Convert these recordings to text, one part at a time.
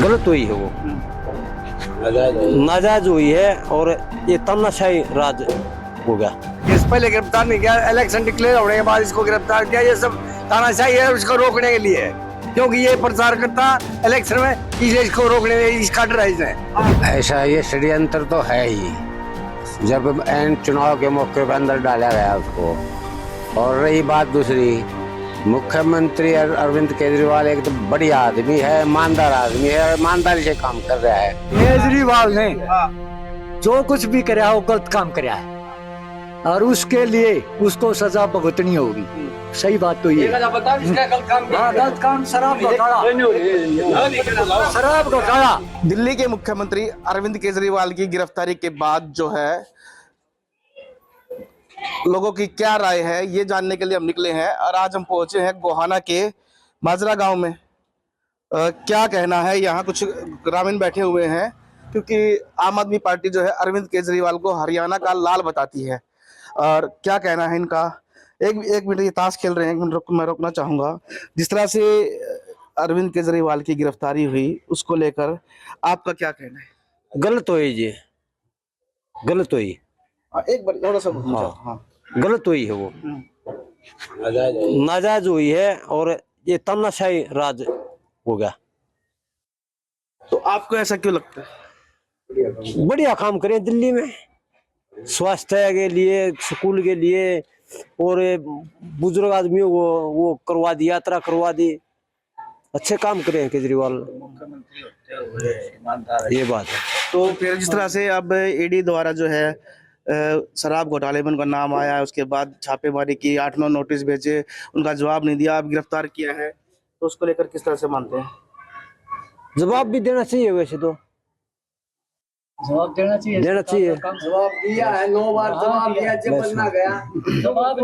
गलत हुई है वो, नाजायज हुई है और ये तानाशाही राज हो गया। इस पहले गिरफ्तार नहीं किया, इलेक्शन डिक्लेयर होने के बाद इसको गिरफ्तार किया। ये सब तानाशाही है, उसको रोकने के लिए है, क्योंकि ये प्रचार करता इलेक्शन में, इसलिए इसको रोकने के लिए इसका ड्राइव है। ऐसा ये षड्यंत्र तो है ही, जब एन चुनाव के मौके पर अंदर डाला गया उसको। और रही बात दूसरी, मुख्यमंत्री अरविंद केजरीवाल एक तो बढ़िया आदमी है, ईमानदार आदमी है, ईमानदारी से काम कर रहा है। केजरीवाल ने जो कुछ भी कराया वो गलत काम कराया है और उसके लिए उसको सजा भुगतनी होगी। सही बात तो ये है। गलत काम शराब घोटाला, शराब घोटाला। दिल्ली के मुख्यमंत्री अरविंद केजरीवाल की गिरफ्तारी के बाद जो है लोगों की क्या राय है, ये जानने के लिए हम निकले हैं और आज हम पहुंचे हैं गोहाना के माजरा गांव में। क्या कहना है, यहाँ कुछ ग्रामीण बैठे हुए हैं, क्योंकि आम आदमी पार्टी जो है अरविंद केजरीवाल को हरियाणा का लाल बताती है। और क्या कहना है इनका, एक मिनट, ये ताश खेल रहे हैं, एक मिनट मैं रोकना चाहूंगा। जिस तरह से अरविंद केजरीवाल की गिरफ्तारी हुई उसको लेकर आपका क्या कहना है? गलत हुई जी, गलत हुई। एक बार थोड़ा सा हाँ, गलत हुई है वो, नाजायज हुई है और ये तानाशाही राज हो गया। तो आपको ऐसा क्यों लगता है? बढ़िया काम करें दिल्ली में, स्वास्थ्य के लिए, स्कूल के लिए, और बुजुर्ग आदमियों को वो करवा दी, यात्रा करवा दी। अच्छे काम करे हैं केजरीवाल, ये बात है। तो फिर जिस तरह से अब ईडी द्वारा जो है शराब घोटाले में उनका नाम आया है, उसके बाद छापेमारी की, 8-9 नोटिस भेजे, उनका जवाब नहीं दिया, अब गिरफ्तार किया है, तो उसको लेकर किस तरह से मानते हैं? जवाब भी देना चाहिए, वैसे तो जवाब देना चाहिए, जवाब दिया है, 9 बार जवाब दिया, जब बनना गया जवाब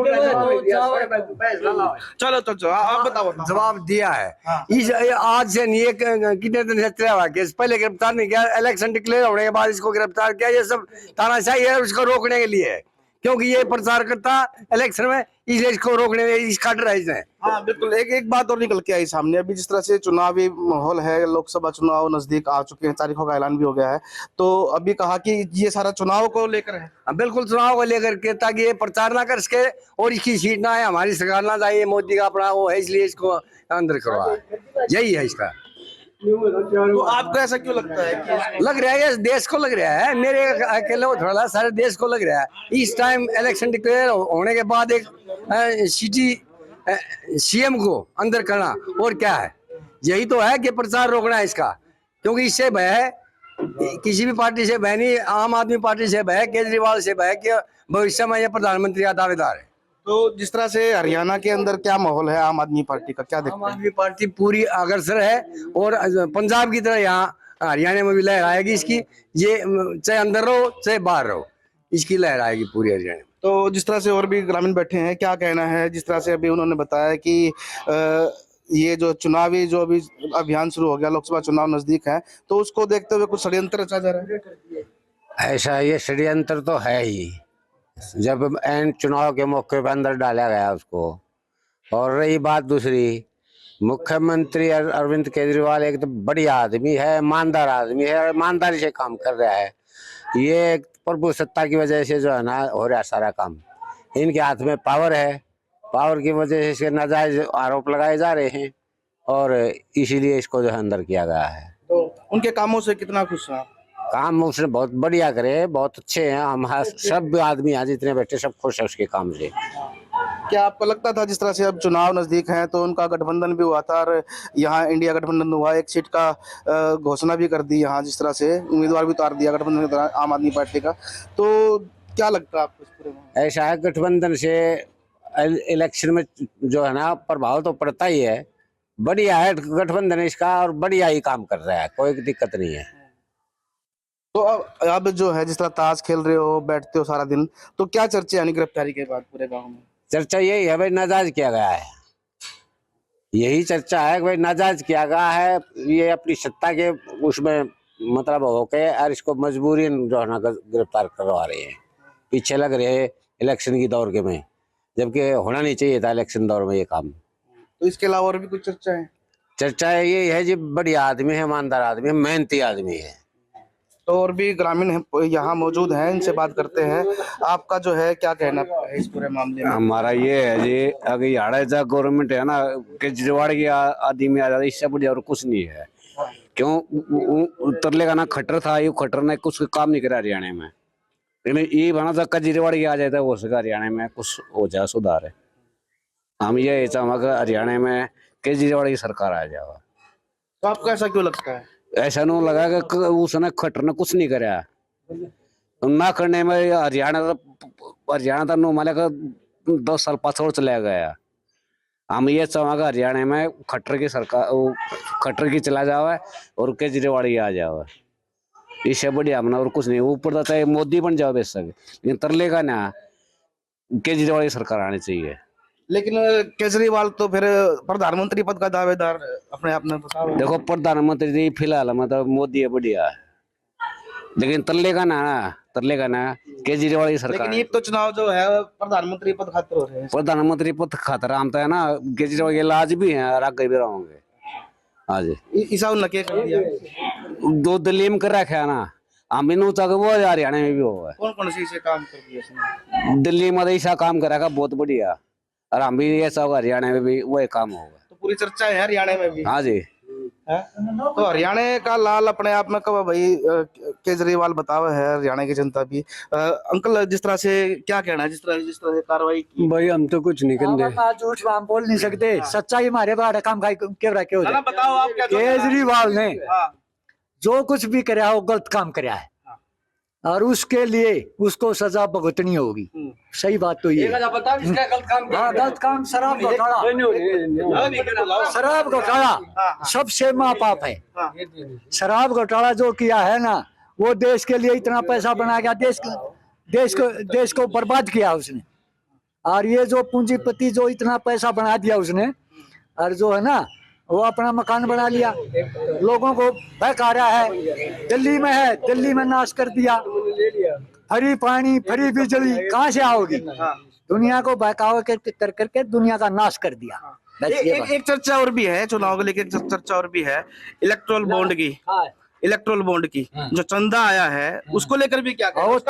चलो तो आप बताओ। जवाब दिया है। इस आज से नहीं, कितने दिन से चला हुआ केस, पहले गिरफ्तार नहीं किया, इलेक्शन डिक्लेयर होने के बाद इसको गिरफ्तार किया। ये सब तानाशाही है, उसको रोकने के लिए है, क्योंकि ये प्रचार करता इलेक्शन में, इसलिए इसको रोकने के लिए इसका ड्राइव है। हाँ बिल्कुल, एक बात और निकल के आई सामने, अभी जिस तरह से चुनावी माहौल है, लोकसभा चुनाव नजदीक आ चुके हैं, तारीखों का ऐलान भी हो गया है, तो अभी कहा कि ये सारा चुनाव को लेकर है। बिल्कुल चुनाव को लेकर के, ताकि ये प्रचार ना कर सके और इसकी सीट ना आए, हमारी सरकार ना जाए, मोदी का अपना वो है, इसलिए इसको अंदर करवा, यही है इसका। तो आपको ऐसा क्यों लगता है कि लग रहा है ये देश को लग रहा है, मेरे अकेले को थोड़ा, सारे देश को लग रहा है। इस टाइम इलेक्शन डिक्लेयर होने के बाद एक सिटी सीएम को अंदर करना, और क्या है, यही तो है कि प्रचार रोकना है इसका, क्योंकि इससे भय है, किसी भी पार्टी से भय नहीं, आम आदमी पार्टी से भय, केजरीवाल से भय कि भविष्य में ये प्रधानमंत्री का दावेदार है। तो जिस तरह से हरियाणा के अंदर क्या माहौल है आम आदमी पार्टी का, क्या आम देखते हैं? आदमी पार्टी पूरी अग्रसर है, और पंजाब की तरह यहाँ हरियाणा में भी लहर आएगी इसकी। ये चाहे अंदर रहो चाहे बाहर रहो, इसकी लहर आएगी पूरी हरियाणा में। तो जिस तरह से और भी ग्रामीण बैठे हैं, क्या कहना है, जिस तरह से अभी उन्होंने बताया कि ये जो चुनावी जो अभी अभियान शुरू हो गया, लोकसभा चुनाव नजदीक है, तो उसको देखते हुए कुछ षड्यंत्र रचा जा रहा है? ऐसा ये षड्यंत्र तो है ही, जब एन चुनाव के मौके पर अंदर डाला गया उसको। और रही बात दूसरी, मुख्यमंत्री अरविंद केजरीवाल एक तो बढ़िया आदमी है, ईमानदार आदमी है, ईमानदारी से काम कर रहा है। ये प्रभु सत्ता की वजह से जो है ना हो रहा है सारा काम, इनके हाथ में पावर है, पावर की वजह से इसके नाजायज आरोप लगाए जा रहे हैं, और इसीलिए इसको जो है अंदर किया गया है। तो उनके कामों से कितना खुश हैं आप? काम उसने बहुत बढ़िया करे, बहुत अच्छे हैं, हम सब आदमी यहाँ जितने बैठे सब खुश है उसके काम से। क्या आपको लगता था जिस तरह से अब चुनाव नजदीक है तो उनका गठबंधन भी हुआ था और यहाँ इंडिया गठबंधन हुआ, एक सीट का घोषणा भी कर दी, यहाँ जिस तरह से उम्मीदवार भी उतार दिया गठबंधन के दौरान आम आदमी पार्टी का, तो क्या लगता है आपको इस पूरे में? ऐसा है, गठबंधन से इलेक्शन में जो है ना प्रभाव तो पड़ता ही है, बढ़िया है गठबंधन इसका, और बढ़िया ही काम कर रहा है, कोई दिक्कत नहीं है। तो अब जो है जिस तरह ताश खेल रहे हो, बैठते हो सारा दिन, तो क्या चर्चा यानी गिरफ्तारी के बाद पूरे गाँव में? चर्चा यही है भाई, नाजायज किया गया है, यही चर्चा है कि भाई नाजायज किया गया है, ये अपनी सत्ता के उसमें मतलब होके और इसको मजबूरी जो है ना गिरफ्तार करवा रहे हैं, पीछे लग रहे हैं इलेक्शन की दौर के में, जबकि होना नहीं चाहिए था इलेक्शन दौर में ये काम। तो इसके अलावा और भी कुछ चर्चा है? चर्चा ये है जी, बढ़िया आदमी है, ईमानदार आदमी है, मेहनती आदमी है। तो और भी ग्रामीण यहाँ मौजूद हैं, इनसे बात करते हैं। आपका जो है क्या कहना है इस पूरे मामले में? हमारा ये है जी, अगर यार ऐसा गवर्नमेंट है ना, केजरीवाल की आदमी आ जाता, इससे बढ़िया और कुछ नहीं है। क्यों तरले का ना खट्टर था, ये खट्टर ने कुछ काम नहीं करा हरियाणा में। लेकिन ये बना था केजरीवाल की आ जाता है, वो सका हरियाणा में कुछ हो जाए सुधार है। हम ये चाहेंगे हरियाणा में केजरीवाल की सरकार आ जाए। तो आपको ऐसा क्यों लगता है? ऐसा नहीं लगा कि उसने खट्टर ने कुछ नहीं करा ना करने में। हरियाणा तो नो माले का 10 साल पाछड़ चला गया। हम ये चाहेंगे हरियाणा में खट्टर की सरकार, खट्टर की चला जावे और केजरीवाल ही आ जावे, इससे बढ़िया हमने और कुछ नहीं। ऊपर तो चाहे मोदी बन जाओ बेशक, लेकिन तरले का ना केजरीवाल की सरकार आनी चाहिए। लेकिन केजरीवाल तो फिर प्रधानमंत्री पद का दावेदार अपने आप में बताओ। देखो प्रधानमंत्री फिलहाल मतलब मोदी है बढ़िया है, लेकिन तरले का ना केजरीवाल की सरकार। लेकिन ये तो चुनाव जो है प्रधानमंत्री पद खातिर हो रहे हैं। प्रधानमंत्री पद खतरा आमता है ना, केजरीवाल के इलाज भी है और आगे भी रहोगे। हाँ जी, ईसा नके कर दिया। 2 दिल्ली में कर रखा है ना, हम इन चाहे वो हरियाणा में भी होगा। कौन कौन सी से काम कर दिया इसने? दिल्ली में तो ऐसा काम करेगा बहुत बढ़िया, और हम भी ऐसा होगा हरियाणा में भी वही काम होगा। तो पूरी चर्चा है हरियाणा में भी। हाँ जी, है? तो हरियाणा का लाल अपने आप में कब भाई केजरीवाल बतावा है हरियाणा की जनता भी। अंकल जिस तरह से क्या कहना है, जिस तरह से कार्रवाई की? भाई हम तो कुछ नहीं कहते, झूठ हम बोल नहीं सकते, सच्चाई हमारे बारे काम क्यों रखे हो। ना बताओ आप क्या केजरीवाल ने हाँ। जो कुछ भी कराया वो गलत काम कराया है, और उसके लिए उसको सजा भुगतनी होगी। सही बात तो ये है। हाँ, गलत काम शराब घोटाला सबसे महापाप है। शराब घोटाला जो किया है ना, वो देश के लिए इतना पैसा बना गया, देश को बर्बाद किया उसने। और ये जो पूंजीपति जो इतना पैसा बना दिया उसने, और जो है ना वो अपना मकान बना लिया, लोगों को बहका रहा है। दिल्ली में है, दिल्ली में नाश कर दिया, फ्री पानी फ्री बिजली कहाँ से आओगी। दुनिया को बहकावा कर करके दुनिया का नाश कर दिया। एक चर्चा और भी है चुनाव को लेकर, चर्चा और भी है इलेक्ट्रोल बॉन्ड की। इलेक्ट्रोल बॉन्ड की जो चंदा आया है उसको लेकर भी क्या और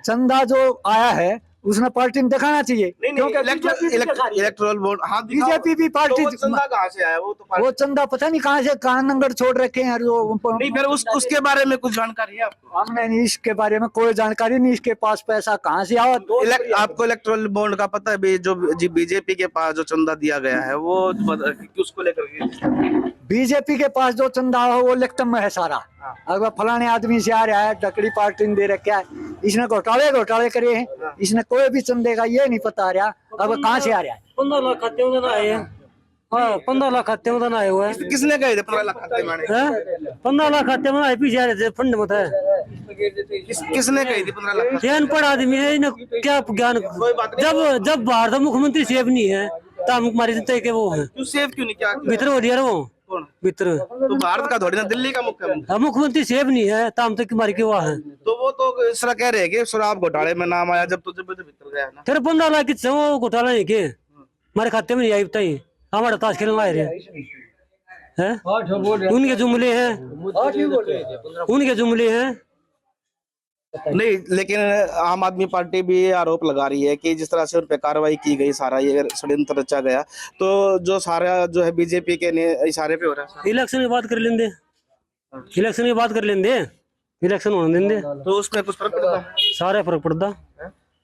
चंदा जो आया है उसने पार्टी में दिखाना चाहिए। इलेक्ट्रोल बॉन्ड, हाँ बीजेपी भी पार्टी। तो चंदा कहाँ से आया? वो चंदा पता नहीं कहाँ से, कहाँ नंबर छोड़ रखे हैं। नहीं, फिर उसके बारे में कुछ जानकारी है आपको? हमने नहीं, इसके बारे में कोई जानकारी नहीं, इसके पास पैसा कहाँ से आया। आपको इलेक्ट्रोल बॉन्ड का पता है? जो बीजेपी के पास जो चंदा दिया गया है वो उसको लेकर, बीजेपी के पास जो चंदा है वो इलेक्शन में है सारा। अगर फलाने आदमी से आ रहा है, डकड़ी पार्टी ने दे रखा है, इसने घोटाले करे हैं, इसने कोई भी चंदे का ये नहीं पता आ रहा अब कहाँ से आ रहा है। 15 लाख खाते में आए हैं। हाँ, 15 लाख खाते में आए हुए हैं। किसने कहे थे 15 लाख खाते में? 15 लाख खाते में आए, पीछे आ रहे थे फंड में था। किसने कही थी 15 लाख? अनपढ़ आदमी है, इन्हें क्या ज्ञान। जब भारत मुख्यमंत्री सेफ नहीं है तो हम हमारी जनता के वो है। क्यों सेफ क्यों नहीं? क्या भीतर हो दिया वो भीतर, तो भारत का थोड़ी ना, दिल्ली का मुख्यमंत्री। मुख्यमंत्री सेफ नहीं है तो हम तक हमारी के वो है। तो वो तो इस तरह कह रहे हैं कि शराब घोटाले में नाम आया जब भीतर गया ना। फिर 15 लाख किससे वो घोटाला नहीं के हमारे खाते में नहीं आई बताइए। हमारा ताश खेलने आए हैं, उनके जुमले हैं, उनके जुमले हैं। नहीं, लेकिन आम आदमी पार्टी भी आरोप लगा रही है कि जिस तरह से उन पे कार्रवाई की गई, सारा ये षड्यंत्र रचा गया, तो जो सारा जो है बीजेपी के इशारे पे हो रहा है। इलेक्शन की बात कर लेंगे, इलेक्शन की बात कर लेंगे, इलेक्शन होने देंगे तो उसमें कुछ फर्क पड़ता? सारे फर्क पड़ता।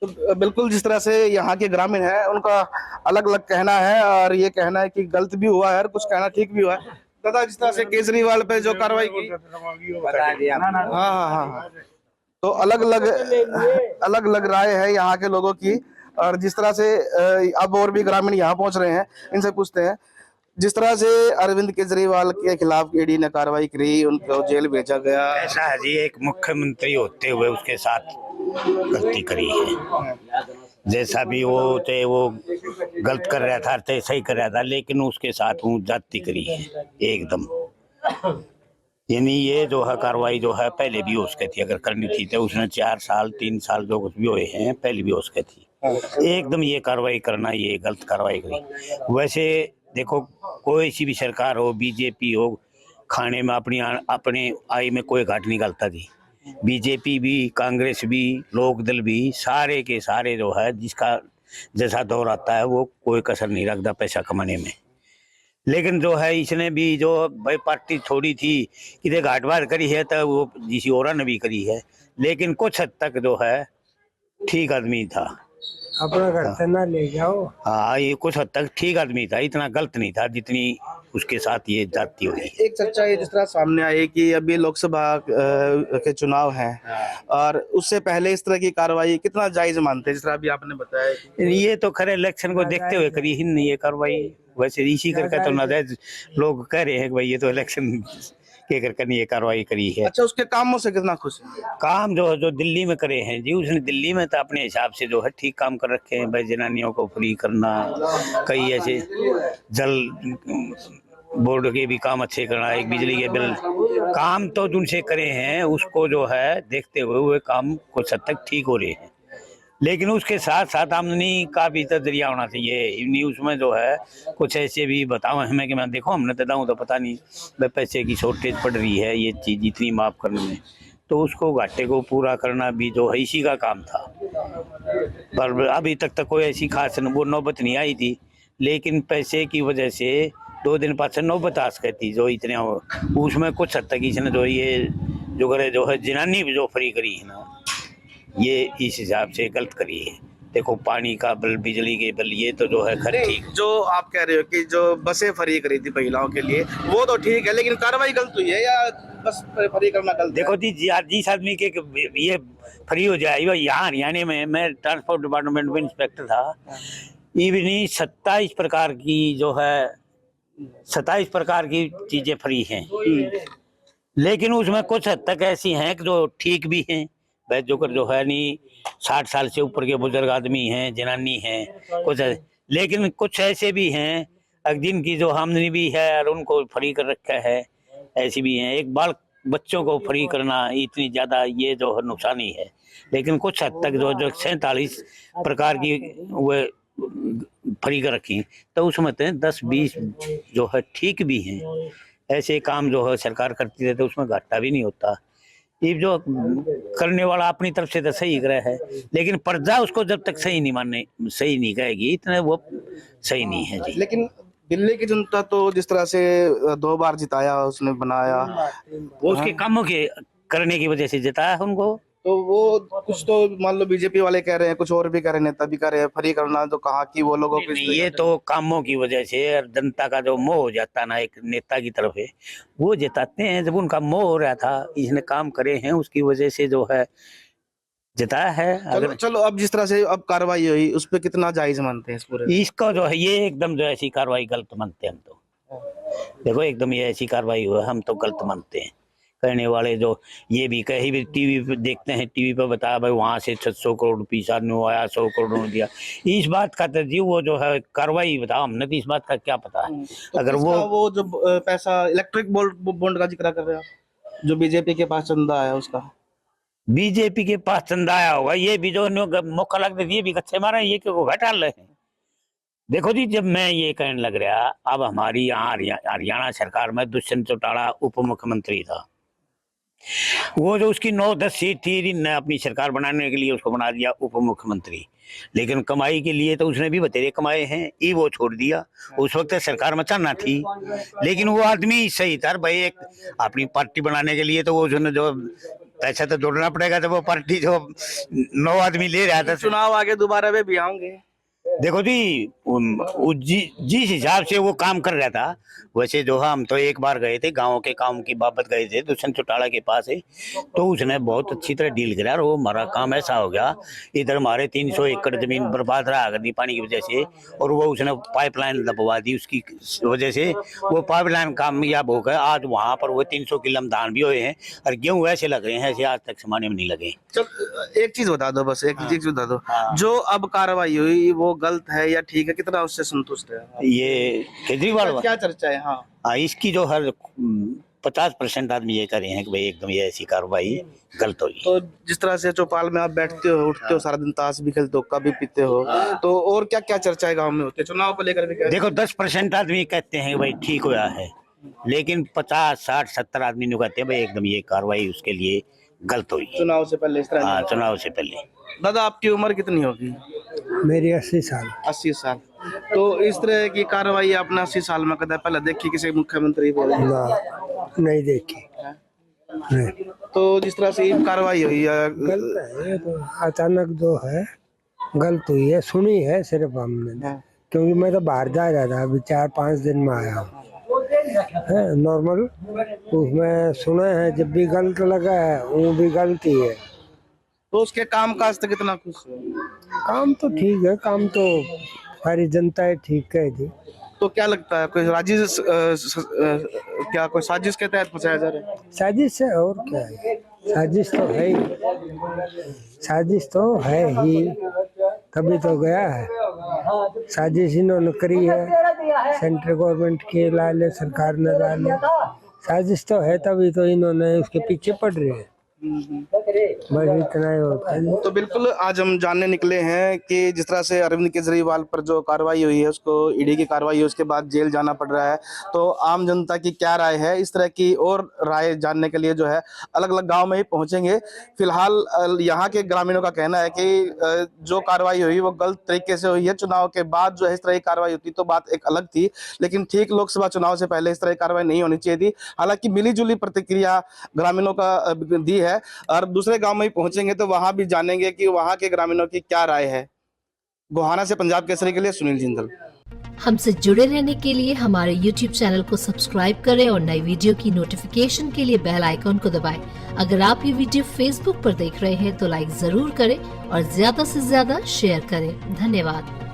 तो बिल्कुल जिस तरह से यहाँ के ग्रामीण है उनका अलग अलग कहना है, और ये कहना है कि गलत भी हुआ है और कुछ कहना ठीक भी हुआ है। दादा, जिस तरह से केजरीवाल पे जो कार्रवाई की, हाँ, तो अलग अलग राय है यहाँ के लोगों की। और जिस तरह से अब और भी ग्रामीण यहाँ पहुंच रहे हैं, इनसे पूछते हैं। जिस तरह से अरविंद केजरीवाल के खिलाफ ईडी ने कार्रवाई करी, उनको जेल भेजा गया। ऐसा है जी, एक मुख्यमंत्री होते हुए उसके साथ गलती करी है। जैसा भी वो थे, वो गलत कर रहा था तो सही कर रहा था, लेकिन उसके साथ वो जाति करी है एकदम। यानी ये जो है कार्रवाई जो है पहले भी हो सकती थी, अगर करनी थी तो उसने 4 साल 3 साल जो कुछ भी हुए हैं पहले भी हो सकती थी। एकदम ये कार्रवाई करना, ये गलत कार्रवाई करी। वैसे देखो कोई सी भी सरकार हो, बीजेपी हो, खाने में अपने आय में कोई घाट निकलता थी। बीजेपी भी, कांग्रेस भी, लोक दल भी, सारे के सारे जो है जिसका जैसा दौर आता है वो कोई कसर नहीं रखता पैसा कमाने में। लेकिन जो है इसने भी जो भाई पार्टी छोड़ी थी कि घाट बार करी है तो वो जिसी और ने भी करी है, लेकिन कुछ हद तक जो है ठीक आदमी था। अपना घर से ना ले जाओ। हाँ, ये कुछ हद तक ठीक आदमी था, इतना गलत नहीं था जितनी उसके साथ ये जाती हुई। एक चर्चा ये जिस तरह सामने आई कि अभी लोकसभा के चुनाव हैं और उससे पहले इस तरह की कार्रवाई कितना जायज मानते हैं, जिस तरह अभी आपने बताया कि ये तो खरे इलेक्शन को देखते हुए करी ही नहीं ये कार्रवाई। वैसे इसी करके तो नाजायज लोग कह रहे हैं कि भाई ये तो इलेक्शन के करके नहीं ये कार्रवाई करी है। अच्छा, उसके कामों से कितना खुश है? काम जो दिल्ली में करे हैं जी, उसने दिल्ली में तो अपने हिसाब से जो है ठीक काम कर रखे हैं। भाई जनानियों को फ्री करना, कई ऐसे जल बोर्ड के भी काम अच्छे करना, एक बिजली के बिल काम तो जिनसे करे हैं उसको जो है देखते हुए वो काम कुछ हद तक ठीक हो रहे हैं। लेकिन उसके साथ साथ आमदनी का भी तो जरिया होना चाहिए। न्यूज़ में जो है कुछ ऐसे भी बताओ हमें कि मैं देखो हमने तो दाऊँ तो पता नहीं भाई पैसे की शॉर्टेज पड़ रही है, ये चीज़ इतनी माफ़ करने में, तो उसको घाटे को पूरा करना भी जो है इसी का काम था। पर अभी तक कोई ऐसी खास वो नौबत नहीं आई थी, लेकिन पैसे की वजह से 2 दिन पास नौबत आ सकती जो इतने उसमें कुछ हद तक इसने जो ये जो करे जो है जनानी भी जो फ्री करी है ना, ये इस हिसाब से गलत करी है। देखो पानी का बिल, बिजली के बिल, ये तो जो है खैर ठीक। जो आप कह रहे हो कि जो बसें फ्री करी थी महिलाओं के लिए वो तो ठीक है, लेकिन कार्रवाई गलत हुई है या बस फ्री करना गलत? देखो जी, जिस आदमी के ये फ्री हो जाए, यहाँ हरियाणा में मैं ट्रांसपोर्ट डिपार्टमेंट में इंस्पेक्टर था, इवनी 27 प्रकार की जो है 27 प्रकार की चीजें फ्री हैं, लेकिन उसमें कुछ हद तक ऐसी हैं कि जो ठीक भी हैं। वह जो है नहीं 60 साल से ऊपर के बुजुर्ग आदमी हैं, जनानी हैं कुछ, लेकिन कुछ ऐसे भी हैं जिनकी जो आमदनी भी है और उनको फ्री कर रखा है, ऐसी भी हैं। एक बच्चों को फ्री करना इतनी ज्यादा ये जो है नुकसानी है, लेकिन कुछ हद तक जो 47 प्रकार की वो फ्री कर रखी तो उसमें 10-20 जो है ठीक भी हैं। ऐसे काम जो है सरकार करती है तो उसमें घाटा भी नहीं होता। ये जो करने वाला अपनी तरफ से तो सही कर रहा है, लेकिन प्रजा उसको जब तक सही नहीं कहेगी इतने वो सही नहीं है जी। लेकिन दिल्ली की जनता तो जिस तरह से 2 बार जिताया उसने बनाया, वो उसके कामों के करने की वजह से जिताया है उनको। तो वो कुछ तो मान लो बीजेपी वाले कह रहे हैं, कुछ और भी कह रहे हैं, नेता भी कह रहे हैं फ्री करना, तो कहा कि वो लोगों को ये तो कामों की वजह से और जनता का जो मोह हो जाता ना एक नेता की तरफ है, वो जिताते हैं। जब उनका मोह हो रहा था, इसने काम करे हैं उसकी वजह से जो है जिताया है। चलो अब जिस तरह से अब कार्रवाई हुई उस पर कितना जायज मानते हैं इस पूरे? इसका जो है ये एकदम जो ऐसी कार्रवाई गलत मानते हैं हम तो। देखो एकदम ये ऐसी कार्रवाई हुआ हम तो गलत मानते हैं। कहने वाले जो ये भी कहीं भी टीवी पे देखते हैं, टीवी पे बताया भाई वहां से 600 करोड़ रुपया आया, 100 करोड़ दिया, इस बात का तो जी वो जो है कार्रवाई बताओ, हमने तो इस बात का क्या पता है। तो अगर वो जो पैसा इलेक्ट्रिक बॉन्ड का जिक्र कर रहे हो, जो बीजेपी के पास चंदा आया उसका, बीजेपी के पास चंदा आया होगा, ये भी जो मौका लगता है ये भी कच्चे मारे, ये क्यों घटा रहे हैं। देखो जी, जब मैं ये कहने लग रहा, अब हमारी यहाँ हरियाणा सरकार में दुष्यंत चौटाला उप मुख्यमंत्री था, वो जो उसकी 9-10 सीट थी ने अपनी सरकार बनाने के लिए उसको बना दिया उप मुख्यमंत्री, लेकिन कमाई के लिए तो उसने भी बतेरे कमाए हैं, ये वो छोड़ दिया। उस वक्त सरकार में चलना थी, लेकिन वो आदमी सही था भाई, एक अपनी पार्टी बनाने के लिए तो वो उसने जो पैसा तो जोड़ना पड़ेगा, तो वो पार्टी जो 9 आदमी ले रहा था, चुनाव आगे दोबारा वे भी आएंगे। देखो जी, जिस हिसाब से वो काम कर रहा था, वैसे जो हम तो एक बार गए थे गांव के काम की बाबत गए थे दुष्यंत चौटाला के पास है, तो उसने बहुत अच्छी तरह डील करा और वो हमारा काम ऐसा हो गया, इधर हमारे 300 एकड़ जमीन बर्बाद रहा करती पानी की वजह से, और वो उसने पाइपलाइन दबवा दी, उसकी वजह से वो पाइपलाइन कामयाब हो गया। आज वहाँ पर वो 300 किलो धान भी हुए हैं और गेहूँ ऐसे लग रहे हैं ऐसे आज तक समाने में नहीं लगे। चल एक चीज बता दो, बस एक चीज बता दो, जो अब कार्रवाई हुई वो गलत है या ठीक है, कितना उससे संतुष्ट है? ये केजरीवाल क्या चर्चा है? हाँ, इसकी जो हर 50% आदमी ये कह रहे हैं कि भाई एकदम ये ऐसी कार्रवाई गलत हुई। तो जिस तरह से चौपाल में आप बैठते हो, उठते हो, सारा दिन ताश भी खेलते हो, कभी पीते हो, तो और क्या क्या चर्चाएं गांव में होती है चुनाव को लेकर भी? देखो 10% आदमी कहते हैं कि भाई ठीक हुआ है, लेकिन 50, 60, 70 आदमी ने कहते हैं भाई एकदम ये कार्रवाई उसके लिए गलत हुई। चुनाव से पहले इस तरह? हाँ, चुनाव से पहले। दादा आपकी उम्र कितनी होगी? मेरी 80 साल। 80 साल। तो इस तरह की कार्रवाई आपने 80 साल में कदा पहले देखी किसी मुख्यमंत्री को? ना, नहीं देखी। नहीं। तो जिस तरह से ये कार्रवाई हुई है, गलत है ये तो, अचानक जो है गलत हुई है, सुनी है सिर्फ हमने, क्योंकि मैं तो बाहर जा रहा था, अभी 4-5 दिन में आया हूँ। नॉर्मल उसमें सुना है, जब भी गलत लगा है वो भी गलती है। तो उसके काम काज तक कितना खुश हो? काम तो ठीक है, काम तो सारी जनता है ठीक है जी। तो क्या लगता है कोई क्या कोई साजिश के तहत फंसाया जा रहा है? साजिश है और क्या है, साजिश तो है ही, साजिश तो है ही, तभी तो गया है। साजिश इन्होंने करी है, सेंट्रल गवर्नमेंट के लाले सरकार ने डाले, साजिश तो है, तभी तो इन्होंने उसके पीछे पड़ रहे हैं। बस इतना ही होता है। तो बिल्कुल आज हम जानने निकले हैं कि जिस तरह से अरविंद केजरीवाल पर जो कार्रवाई हुई है, उसको ईडी की कार्रवाई हुई, उसके बाद जेल जाना पड़ रहा है, तो आम जनता की क्या राय है, इस तरह की और राय जानने के लिए जो है अलग अलग गांव में ही पहुंचेंगे। फिलहाल यहाँ के ग्रामीणों का कहना है कि जो कार्रवाई हुई वो गलत तरीके से हुई है। चुनाव के बाद जो है इस तरह की कार्रवाई होती तो बात एक अलग थी, लेकिन ठीक लोकसभा चुनाव से पहले इस तरह की कार्रवाई नहीं होनी चाहिए थी। हालांकि मिलीजुली प्रतिक्रिया ग्रामीणों का दी है, और दूसरे गांव में ही पहुंचेंगे तो वहां भी जानेंगे कि वहां के ग्रामीणों की क्या राय है। गोहाना से पंजाब केसरी के लिए सुनील जिंदल। हमसे जुड़े रहने के लिए हमारे YouTube चैनल को सब्सक्राइब करें और नई वीडियो की नोटिफिकेशन के लिए बेल आइकॉन को दबाएं। अगर आप ये वीडियो Facebook पर देख रहे हैं तो लाइक जरूर करें और ज्यादा से ज्यादा शेयर करें। धन्यवाद।